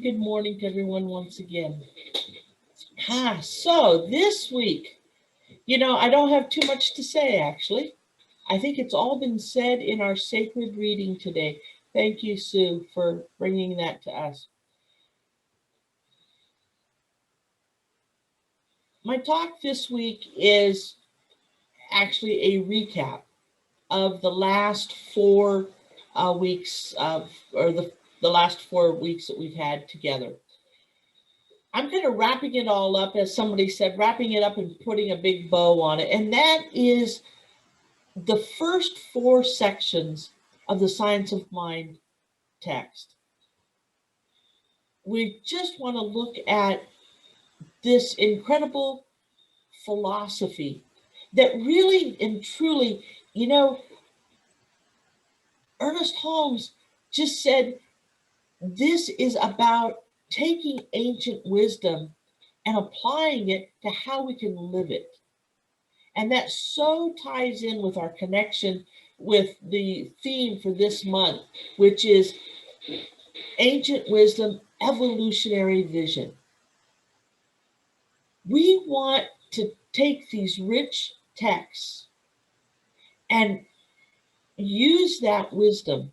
good morning to everyone once again. So this week, I don't have too much to say actually. I think it's all been said in our sacred reading today. Thank you, Sue, for bringing that to us. My talk this week is actually a recap of the last 4 weeks or the last 4 weeks that we've had together. I'm kind of wrapping it all up, as somebody said, wrapping it up and putting a big bow on it. And that is the first 4 sections of the Science of Mind text. We just want to look at this incredible philosophy that really and truly, Ernest Holmes just said, this is about taking ancient wisdom and applying it to how we can live it. And that so ties in with our connection with the theme for this month, which is ancient wisdom, evolutionary vision. We want to take these rich texts and use that wisdom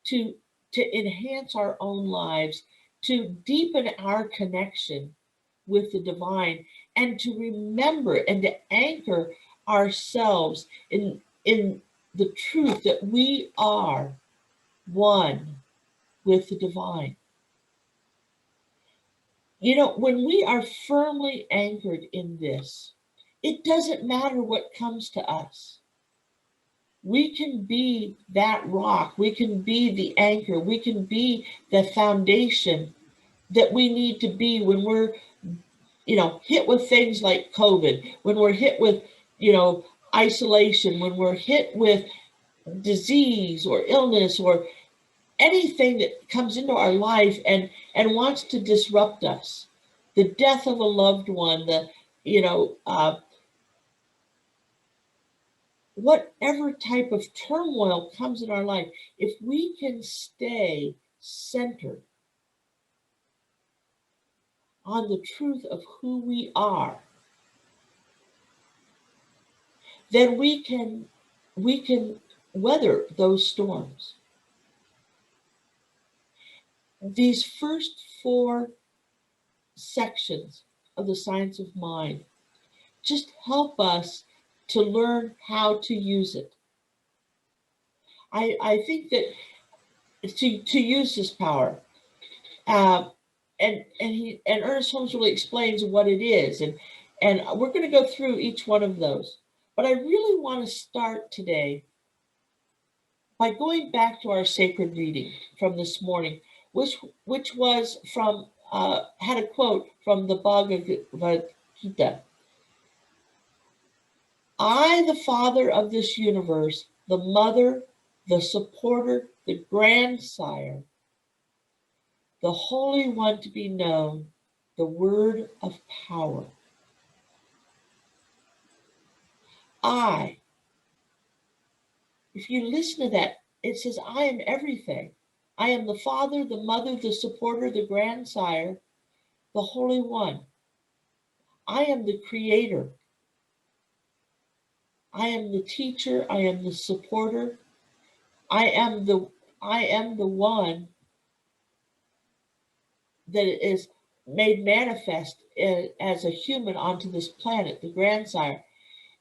to enhance our own lives, to deepen our connection with the divine, and to remember and to anchor ourselves in the truth that we are one with the divine. When we are firmly anchored in this, it doesn't matter what comes to us. We can be that rock. We can be the anchor. We can be the foundation that we need to be when we're, hit with things like COVID, when we're hit with, isolation, when we're hit with disease or illness or anything that comes into our life and wants to disrupt us. The death of a loved one, whatever type of turmoil comes in our life, if we can stay centered on the truth of who we are, then we can weather those storms. These first 4 sections of the Science of Mind just help us to learn how to use it. I think that to use this power, and Ernest Holmes really explains what it is, and we're going to go through each one of those. But I really want to start today by going back to our sacred reading from this morning, which was from had a quote from the Bhagavad Gita. I, the Father of this universe, the Mother, the Supporter, the Grandsire, the Holy One to be known, the Word of Power. I. If you listen to that, it says, I am everything. I am the Father, the Mother, the Supporter, the Grandsire, the Holy One. I am the Creator. I am the teacher. I am the supporter. I am the one that is made manifest as a human onto this planet, the Grandsire.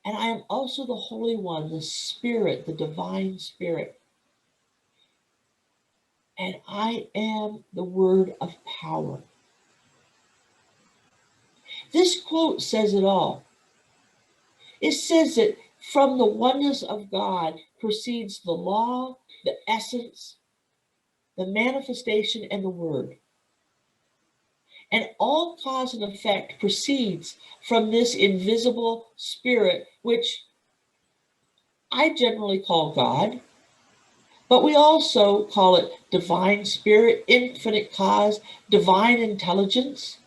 And I am also the Holy One, the Spirit, the Divine Spirit. And I am the Word of Power. This quote says it all. It says that from the oneness of God proceeds the law, the essence, the manifestation, and the Word. And all cause and effect proceeds from this invisible spirit, which I generally call God, but we also call it divine spirit, infinite cause, divine intelligence,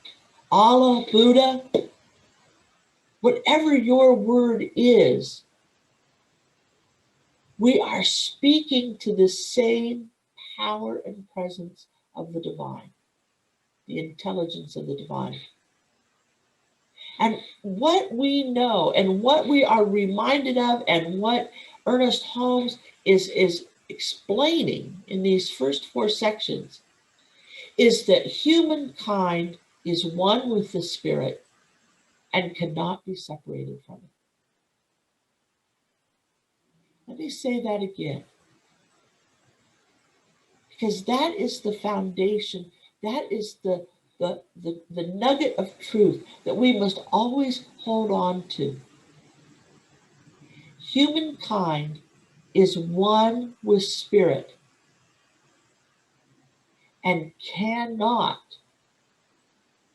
Allah, Buddha, whatever your word is, we are speaking to the same power and presence of the divine, the intelligence of the divine. And what we know and what we are reminded of and what Ernest Holmes is explaining in these first 4 sections is that humankind is one with the Spirit and cannot be separated from it. Let me say that again, because that is the foundation, that is the nugget of truth that we must always hold on to. Humankind is one with Spirit and cannot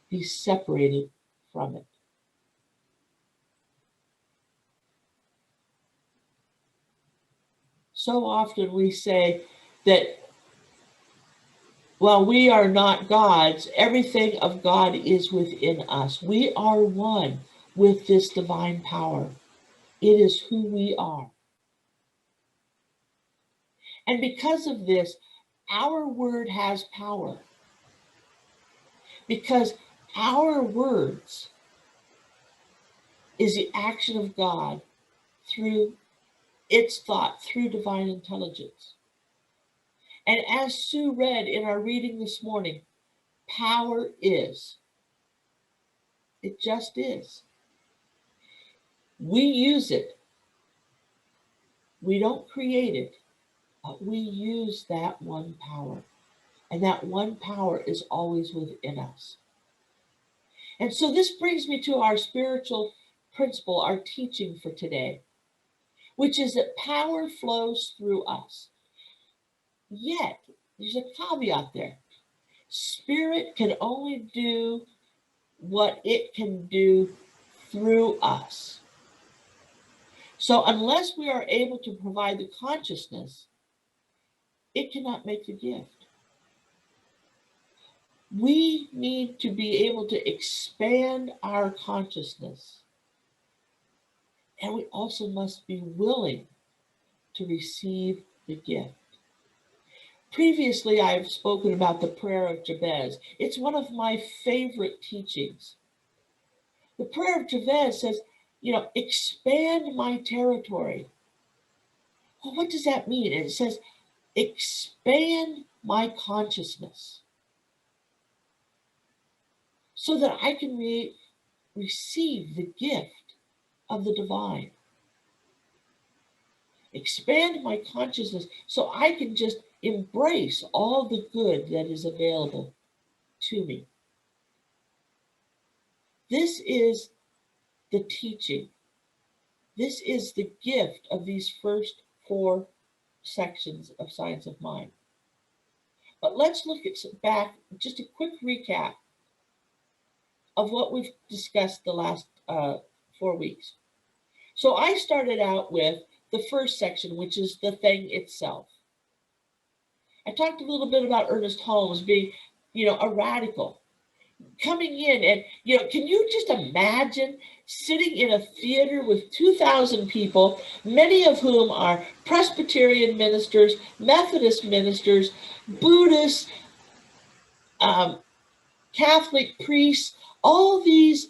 be separated from it. So often we say that, well, we are not gods. Everything of God is within us. We are one with this divine power. It is who we are. And because of this, our word has power. Because our words is the action of God through its thought, through divine intelligence. And as Sue read in our reading this morning, power is. It just is. We use it. We don't create it, but we use that one power. And that one power is always within us. And so this brings me to our spiritual principle, our teaching for today, which is that power flows through us. Yet, there's a caveat there. Spirit can only do what it can do through us. So unless we are able to provide the consciousness, it cannot make the gift. We need to be able to expand our consciousness. And we also must be willing to receive the gift. Previously, I've spoken about the prayer of Jabez. It's one of my favorite teachings. The prayer of Jabez says, expand my territory. Well, what does that mean? It says, expand my consciousness so that I can receive the gift of the divine. Expand my consciousness so I can just embrace all the good that is available to me. This is the teaching. This is the gift of these first 4 sections of Science of Mind. But let's look back, just a quick recap of what we've discussed the last 4 weeks. So I started out with the first section, which is the thing itself. I talked a little bit about Ernest Holmes being, a radical. Coming in and, can you just imagine sitting in a theater with 2,000 people, many of whom are Presbyterian ministers, Methodist ministers, Buddhists, Catholic priests, all these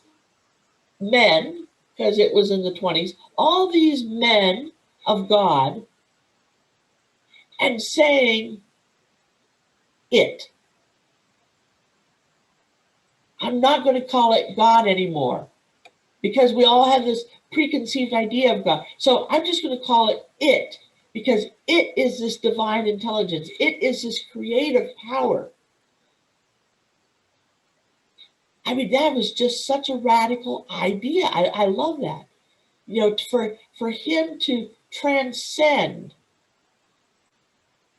men, because it was in the 20s, all these men of God, and saying it. I'm not going to call it God anymore because we all have this preconceived idea of God. So I'm just going to call it because it is this divine intelligence. It is this creative power. I mean, that was just such a radical idea. I love that. For him to transcend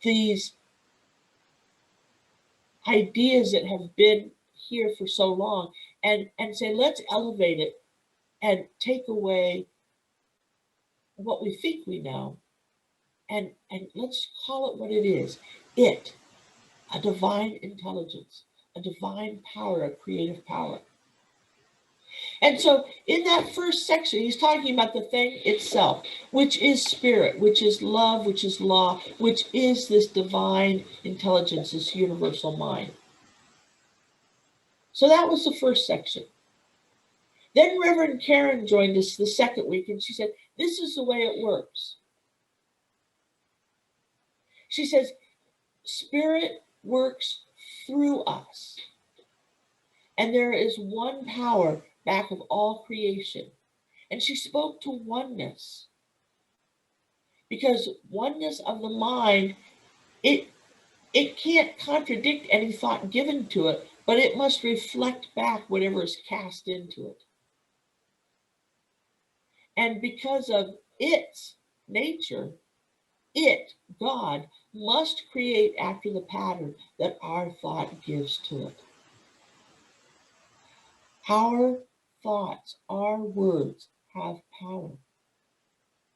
these ideas that have been here for so long and say, let's elevate it and take away what we think we know and let's call it what it is. It, a divine intelligence, a divine power, a creative power. And so in that first section, he's talking about the thing itself, which is spirit, which is love, which is law, which is this divine intelligence, this universal mind. So that was the first section. Then Reverend Karen joined us the second week, and she said, this is the way it works. She says, Spirit works through us. And there is one power back of all creation. And she spoke to oneness. Because oneness of the mind, it can't contradict any thought given to it, but it must reflect back whatever is cast into it. And because of its nature, it, God, must create after the pattern that our thought gives to it. Our thoughts, our words have power.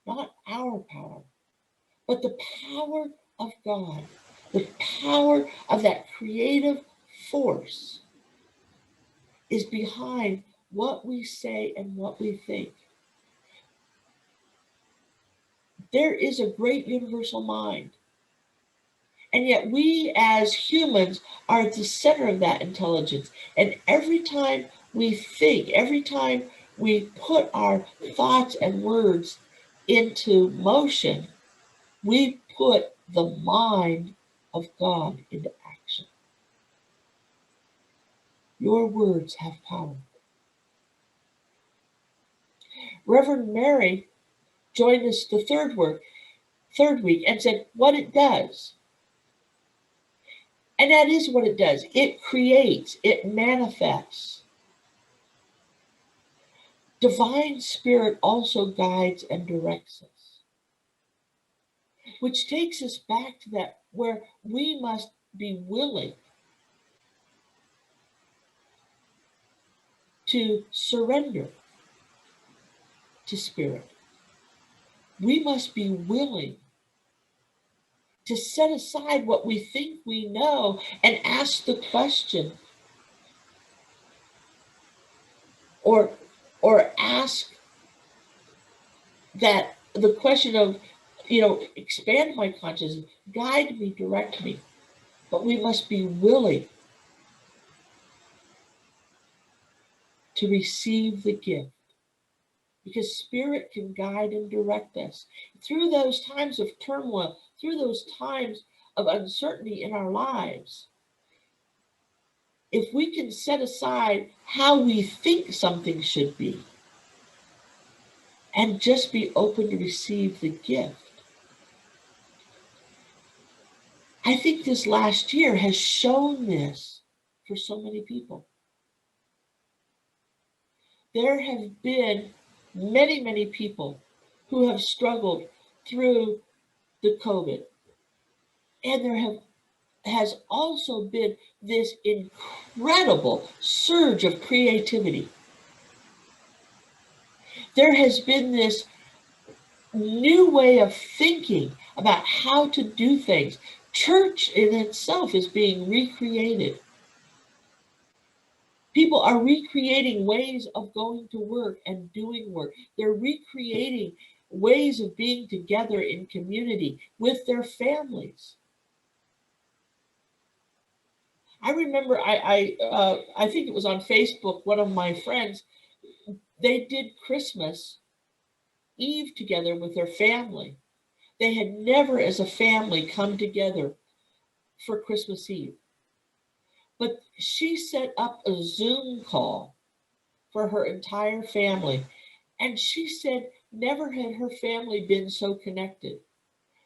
Not our power, but the power of God, the power of that creative force is behind what we say and what we think. There is a great universal mind. And yet we as humans are at the center of that intelligence. And every time we think, every time we put our thoughts and words into motion, we put the mind of God into action. Your words have power. Reverend Mary joined us the third week and said what it does. And that is what it does. It creates, it manifests. Divine Spirit also guides and directs us, which takes us back to that where we must be willing to surrender to Spirit. We must be willing to set aside what we think we know and ask the question, or ask that the question of, expand my consciousness, guide me, direct me. But we must be willing to receive the gift, because Spirit can guide and direct us through those times of turmoil, through those times of uncertainty in our lives. If we can set aside how we think something should be and just be open to receive the gift, I think this last year has shown this for so many people. There have been many, many people who have struggled through the COVID. And there has also been this incredible surge of creativity. There has been this new way of thinking about how to do things. Church in itself is being recreated. People are recreating ways of going to work and doing work. They're recreating ways of being together in community with their families. I remember, I think it was on Facebook, one of my friends, they did Christmas Eve together with their family. They had never as a family come together for Christmas Eve. But she set up a Zoom call for her entire family. And she said never had her family been so connected,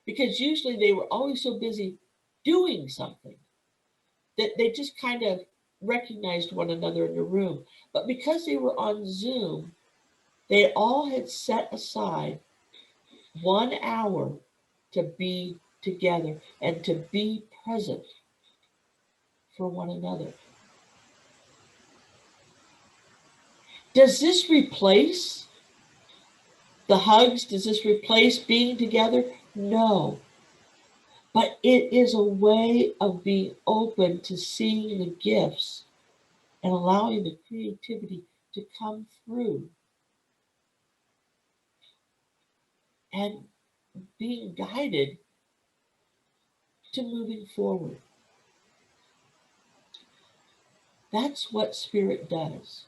because usually they were always so busy doing something that they just kind of recognized one another in the room. But because they were on Zoom, they all had set aside 1 hour to be together and to be present for one another. Does this replace the hugs? Does this replace being together? No. But it is a way of being open to seeing the gifts and allowing the creativity to come through and being guided to moving forward. That's what Spirit does.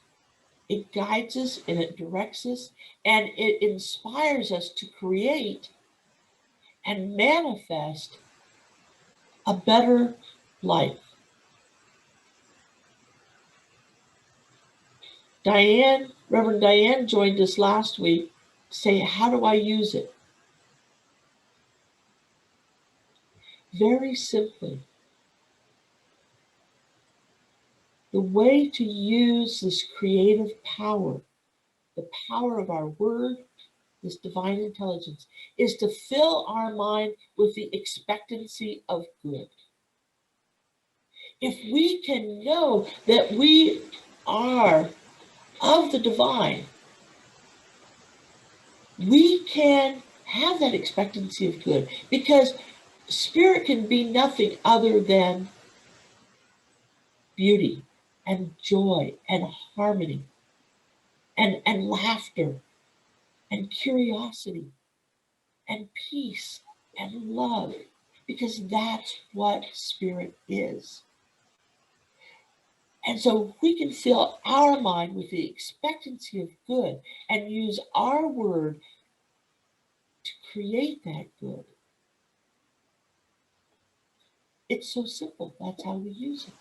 It guides us and it directs us and it inspires us to create and manifest a better life. Reverend Diane joined us last week to say, how do I use it? Very simply, the way to use this creative power, the power of our word, this divine intelligence, is to fill our mind with the expectancy of good. If we can know that we are of the divine, we can have that expectancy of good, because Spirit can be nothing other than beauty and joy and harmony and laughter and curiosity and peace and love, because that's what Spirit is. And so we can fill our mind with the expectancy of good and use our word to create that good. It's so simple. That's how we use it.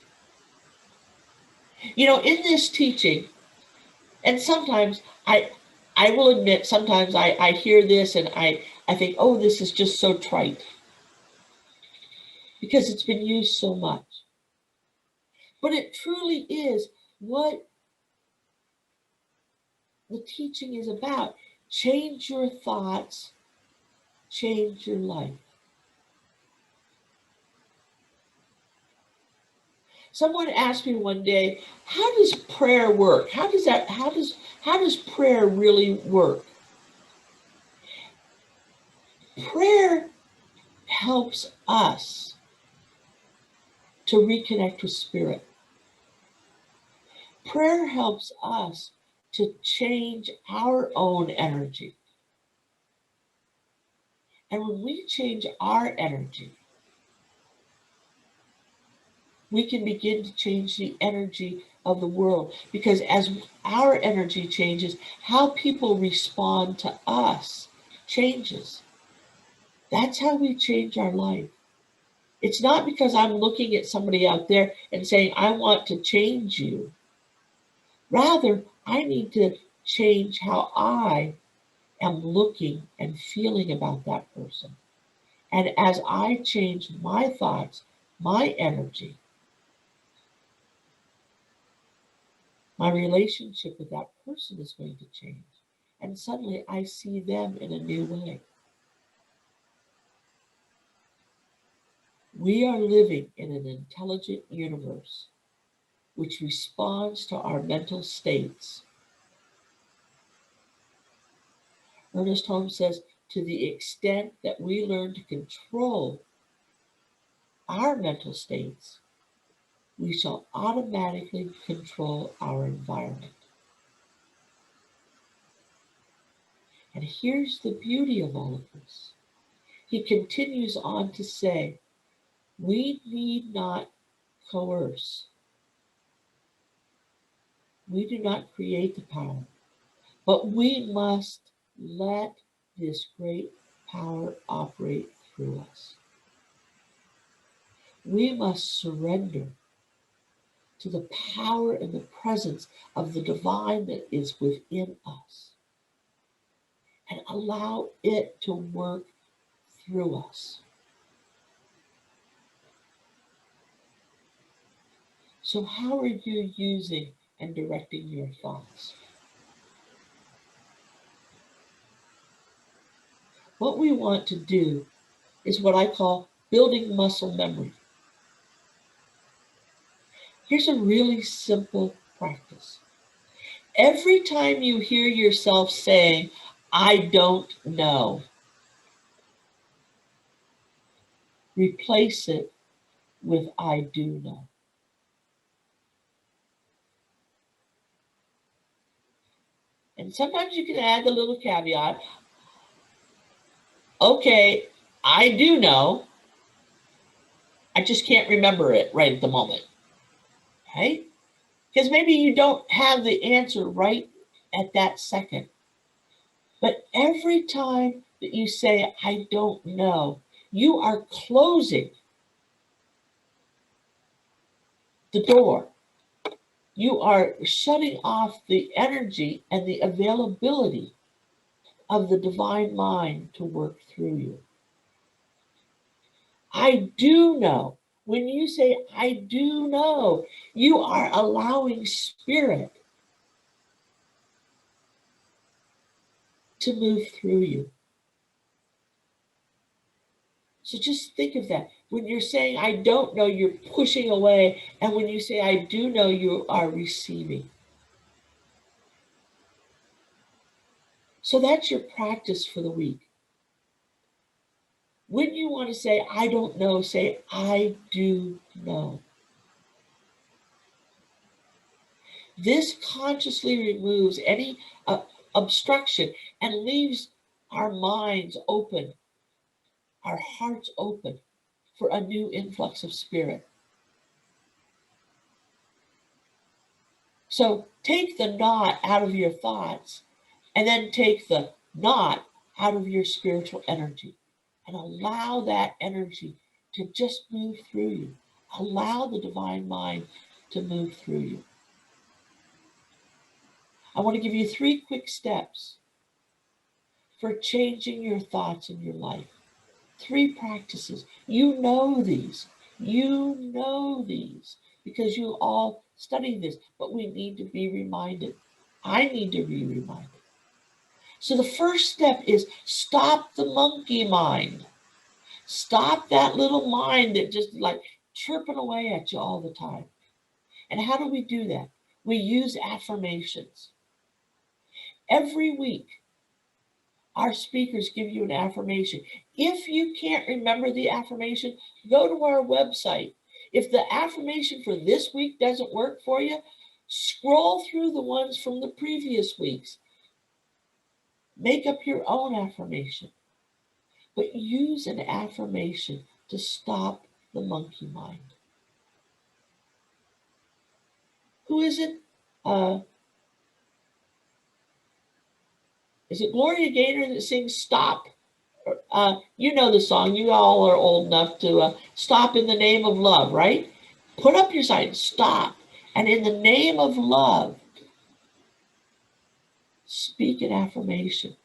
You know, in this teaching, and sometimes I will admit, sometimes I hear this and I think, oh, this is just so trite, because it's been used so much. But it truly is what the teaching is about. Change your thoughts, change your life. Someone asked me one day, how does prayer work? How does prayer really work? Prayer helps us to reconnect with Spirit. Prayer helps us to change our own energy. And when we change our energy, we can begin to change the energy of the world. Because as our energy changes, how people respond to us changes. That's how we change our life. It's not because I'm looking at somebody out there and saying, I want to change you. Rather, I need to change how I am looking and feeling about that person. And as I change my thoughts, my energy, my relationship with that person is going to change. And suddenly I see them in a new way. We are living in an intelligent universe which responds to our mental states. Ernest Holmes says, to the extent that we learn to control our mental states, we shall automatically control our environment. And here's the beauty of all of this. He continues on to say, we need not coerce. We do not create the power, but we must let this great power operate through us. We must surrender to the power and the presence of the divine that is within us and allow it to work through us. So how are you using and directing your thoughts? What we want to do is what I call building muscle memory. Here's a really simple practice. Every time you hear yourself saying, I don't know, replace it with I do know. And sometimes you can add the little caveat, okay, I do know, I just can't remember it right at the moment, right? Because maybe you don't have the answer right at that second. But every time that you say, I don't know, you are closing the door. You are shutting off the energy and the availability of the divine mind to work through you. I do know. When you say, I do know, you are allowing spirit to move through you. So just think of that. When you're saying, I don't know, you're pushing away. And when you say, I do know, you are receiving. So that's your practice for the week. When you want to say, I don't know, say, I do know. This consciously removes any obstruction and leaves our minds open, our hearts open for a new influx of spirit. So take the not out of your thoughts and then take the not out of your spiritual energy and allow that energy to just move through you. Allow the divine mind to move through you. I want to give you 3 quick steps for changing your thoughts in your life. 3 practices. You know these. You know these because you all study this, but we need to be reminded. I need to be reminded. So the first step is stop the monkey mind. Stop that little mind that just like chirping away at you all the time. And how do we do that? We use affirmations. Every week, our speakers give you an affirmation. If you can't remember the affirmation, go to our website. If the affirmation for this week doesn't work for you, scroll through the ones from the previous weeks. Make up your own affirmation. But use an affirmation to stop the monkey mind. Who is it? Is it Gloria Gaynor that sings Stop? You know the song. You all are old enough to stop in the name of love, right? Put up your sign, stop. And in the name of love, speak an affirmation.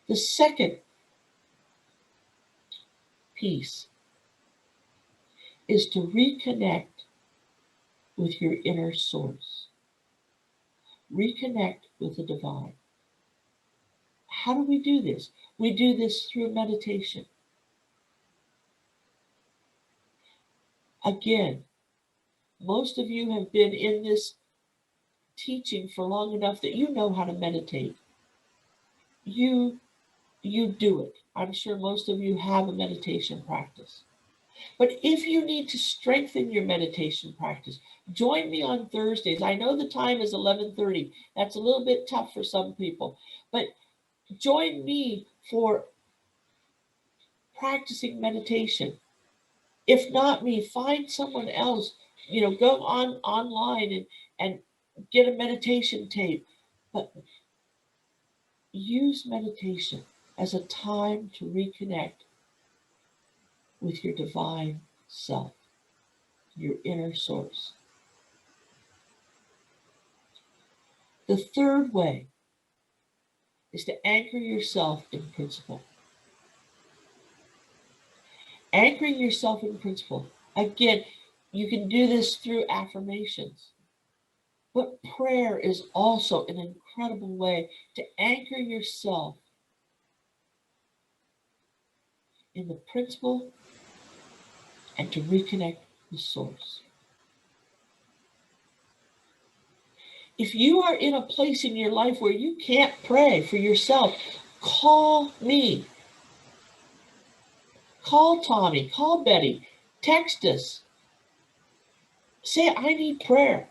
The second piece is to reconnect with your inner source. Reconnect with the divine. How do we do this? We do this through meditation. Again, most of you have been in this teaching for long enough that you know how to meditate. You do it. I'm sure most of you have a meditation practice. But if you need to strengthen your meditation practice, join me on Thursdays. I know the time is 11:30. That's a little bit tough for some people, but join me for practicing meditation. If not me, find someone else. Go online and get a meditation tape. But use meditation as a time to reconnect with your divine self, your inner source. The third way is to anchor yourself in principle. Anchoring yourself in principle. Again, you can do this through affirmations. But prayer is also an incredible way to anchor yourself in the principle and to reconnect with source. If you are in a place in your life where you can't pray for yourself, call me. Call Tommy, call Betty, text us. Say, I need prayer.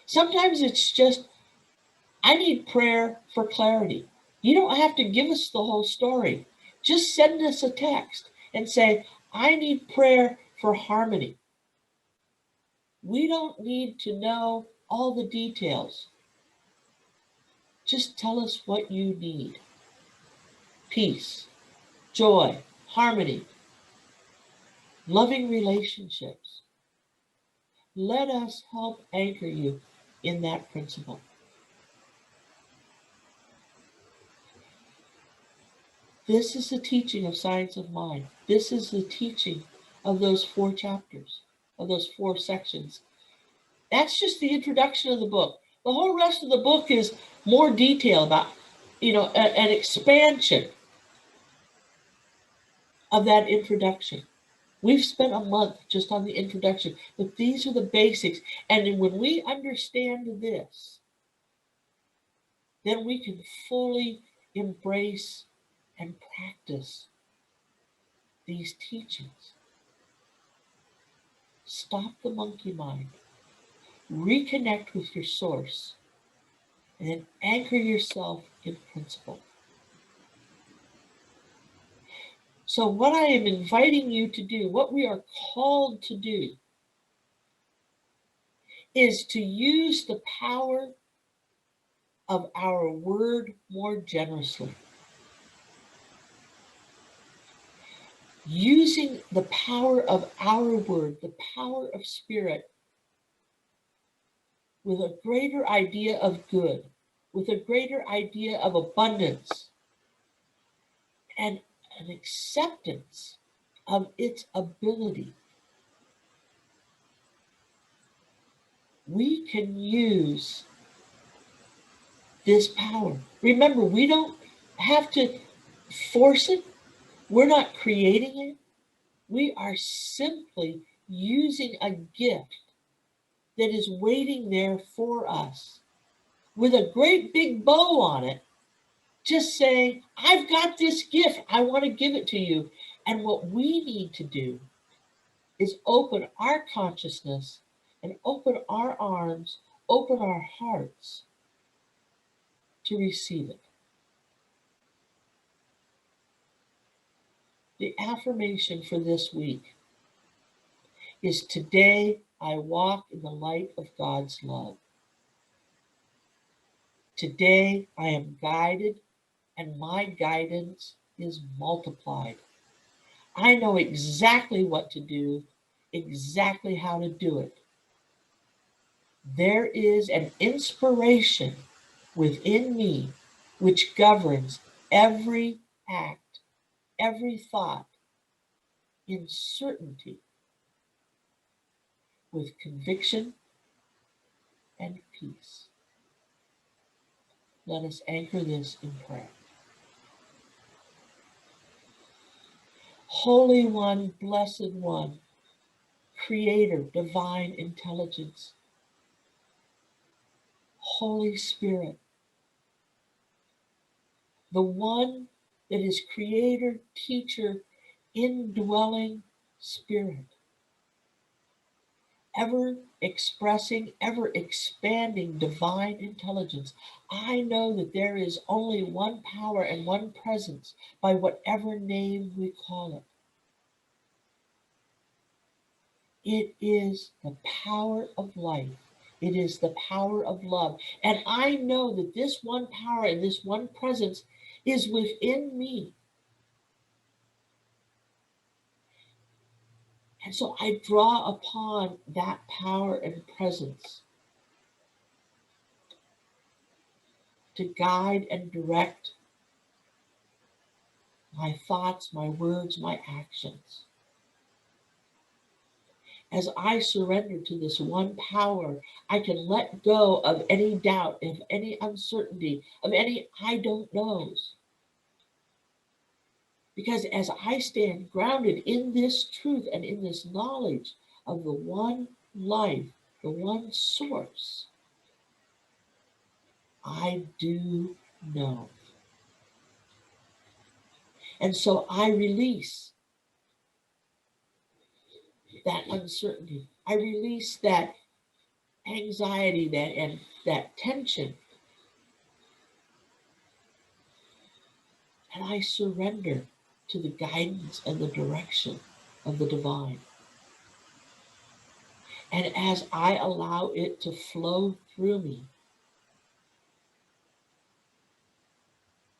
Sometimes it's just, I need prayer for clarity. You don't have to give us the whole story. Just send us a text and say, I need prayer for harmony. We don't need to know all the details. Just tell us what you need. Peace, joy, harmony, loving relationships. Let us help anchor you in that principle. This is the teaching of Science of Mind. This is the teaching of those 4 chapters, of those 4 sections. That's just the introduction of the book. The whole rest of the book is more detail about, an expansion of that introduction. We've spent a month just on the introduction, but these are the basics. And when we understand this, then we can fully embrace and practice these teachings. Stop the monkey mind, reconnect with your source, and then anchor yourself in principle. So what I am inviting you to do, what we are called to do, is to use the power of our word more generously. Using the power of our word, the power of spirit, with a greater idea of good, with a greater idea of abundance, and an acceptance of its ability. We can use this power. Remember, we don't have to force it. We're not creating it. We are simply using a gift that is waiting there for us with a great big bow on it, just saying, I've got this gift. I want to give it to you. And what we need to do is open our consciousness and open our arms, open our hearts to receive it. The affirmation for this week is, today I walk in the light of God's love. Today I am guided and my guidance is multiplied. I know exactly what to do, exactly how to do it. There is an inspiration within me which governs every act, every thought, in certainty, with conviction and peace. Let us anchor this in prayer. Holy One, Blessed One, Creator, Divine Intelligence, Holy Spirit, the one that is Creator, Teacher, Indwelling Spirit, ever expressing, ever expanding divine intelligence. I know that there is only one power and one presence by whatever name we call it. It is the power of life. It is the power of love. And I know that this one power and this one presence is within me. And so I draw upon that power and presence to guide and direct my thoughts, my words, my actions. As I surrender to this one power, I can let go of any doubt, of any uncertainty, of any I don't knows. Because as I stand grounded in this truth and in this knowledge of the one life, the one source, I do know. And so I release that uncertainty. I release that anxiety, that tension. And I surrender to the guidance and the direction of the divine. And as I allow it to flow through me,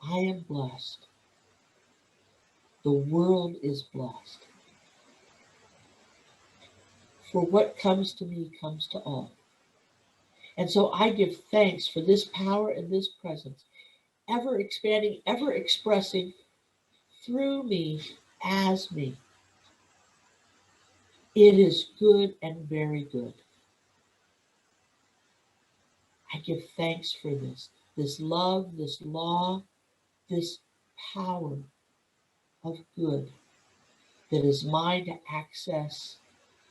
I am blessed. The world is blessed. For what comes to me comes to all. And so I give thanks for this power and this presence, ever expanding, ever expressing through me as me. It is good and very good. I give thanks for this love, this law, this power of good that is mine to access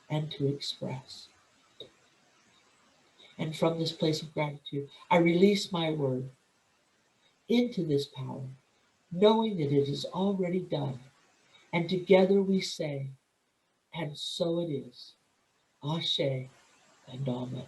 and to express. And from this place of gratitude, I release my word into this power, knowing that it is already done. And together we say, and so it is. Ashe and Amen.